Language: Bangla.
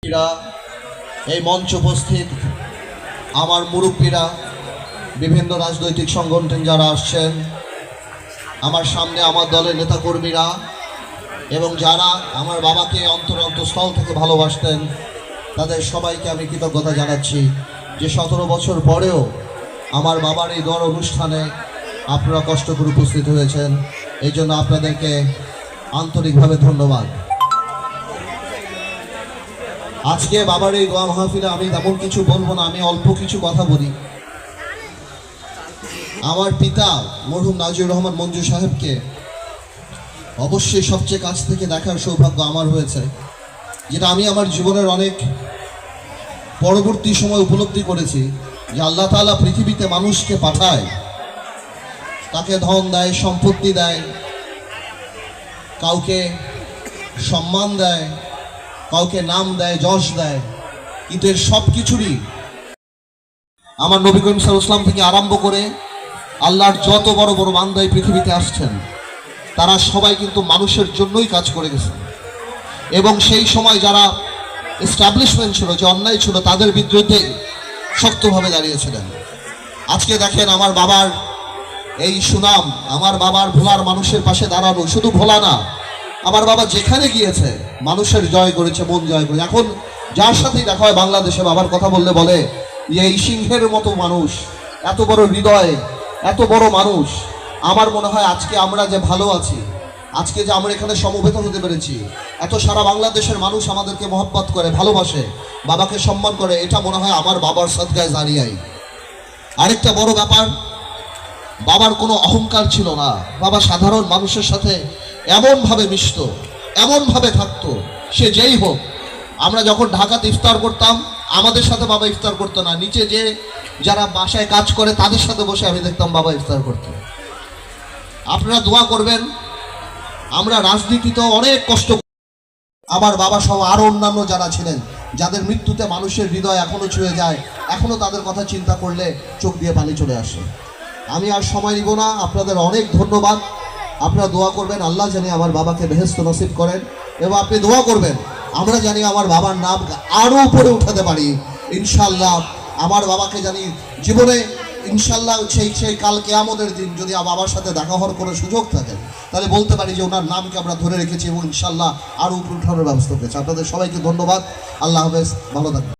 এই মঞ্চ উপস্থিত আমার মুরব্বীরা, বিভিন্ন রাজনৈতিক সংগঠন যারা আসছেন, আমার সামনে আমার দলের নেতাকর্মীরা এবং যারা আমার বাবাকে অন্তরস্থল থেকে ভালোবাসতেন, তাদের সবাইকে আমি কৃতজ্ঞতা জানাচ্ছি যে 17 বছর পরেও আমার বাবার এই দোয়ার অনুষ্ঠানে আপনারা কষ্ট করে উপস্থিত হয়েছেন। এই জন্য আপনাদেরকে আন্তরিকভাবে ধন্যবাদ। আজকে বাবার এই দোয়া মাহফিলে আমি তেমন কিছু বলবো না, আমি অল্প কিছু কথা বলি। আমার পিতা মরহুম নাজিউর রহমান মঞ্জু সাহেবকে অবশ্যই সবচেয়ে কাছ থেকে দেখার সৌভাগ্য আমার হয়েছে, যেটা আমি আমার জীবনের অনেক পরবর্তী সময় উপলব্ধি করেছি যে আল্লাহ তাআলা পৃথিবীতে মানুষকে পাঠায়, তাকে ধন দেয়, সম্পত্তি দেয়, কাউকে সম্মান দেয়, কাউকে নাম দেয়, যশ দেয়, কিন্তু এর সব কিছুরই আমার নবী করিম সাল্লাল্লাহু আলাইহি ওয়াসাল্লাম থেকে আরম্ভ করে আল্লাহর যত বড় বড় বান্দা এই পৃথিবীতে আসছেন, তারা সবাই কিন্তু মানুষের জন্যই কাজ করে গেছেন। এবং সেই সময় যারা এস্টাবলিশমেন্ট ছিল, যে অন্যায় ছিল, তাদের বিরুদ্ধে শক্তভাবে দাঁড়িয়েছিলেন। আজকে দেখেন আমার বাবার এই সুনাম, আমার বাবার ভোলার মানুষের পাশে দাঁড়ানো, শুধু ভোলা না, আমার বাবা যেখানে গিয়েছে মানুষের জয় করেছে, মন জয় করেছে। এখন যার সাথেই দেখা হয় বাংলাদেশে, বাবার কথা বললে বলে যে এই সিংহের মতো মানুষ, এত বড় হৃদয়, এত বড় মানুষ। আমার মনে হয় আজকে আমরা যে ভালো আছি, আজকে যে আমরা এখানে সমবেত হতে পেরেছি, এত সারা বাংলাদেশের মানুষ আমাদেরকে মহব্বত করে, ভালোবাসে, বাবাকে সম্মান করে, এটা মনে হয় আমার বাবার সদকায়ে জারিয়াই। আরেকটা বড় ব্যাপার, বাবার কোনো অহংকার ছিল না। বাবা সাধারণ মানুষের সাথে এমনভাবে মিশত, এমনভাবে থাকতো, সে যেই হোক। আমরা যখন ঢাকাতে ইফতার করতাম, আমাদের সাথে বাবা ইফতার করতো না, নিচে যে যারা বাসায় কাজ করে তাদের সাথে বসে আমি দেখতাম বাবা ইফতার করতো। আপনারা দোয়া করবেন। আমরা রাজনীতিতে অনেক কষ্ট, আমার বাবা সহ আরো অন্যান্য যারা ছিলেন, যাদের মৃত্যুতে মানুষের হৃদয় এখনো ছুঁয়ে যায়, এখনো তাদের কথা চিন্তা করলে চোখ দিয়ে পানি চলে আসে। আমি আর সময় নিব না, আপনাদের অনেক ধন্যবাদ। আপনারা দোয়া করবেন আল্লাহ জানি আমার বাবাকে বেহেশত নসিব করেন, এবং আপনি দোয়া করবেন আমরা জানি আমার বাবার নাম আরো উপরে উঠাতে পারি ইনশাল্লাহ। আমার বাবাকে জানি জীবনে ইনশাল্লাহ সেই কাল কিয়ামতের দিন যদি বাবার সাথে দেখা হওয়ার কোনো সুযোগ থাকে, তাহলে বলতে পারি যে ওনার নামকে আমরা ধরে রেখেছি এবং ইনশাল্লাহ আরো উপরে উঠানোর ব্যবস্থা করেছি। আপনাদের সবাইকে ধন্যবাদ। আল্লাহ হাফেজ, ভালো থাকবেন।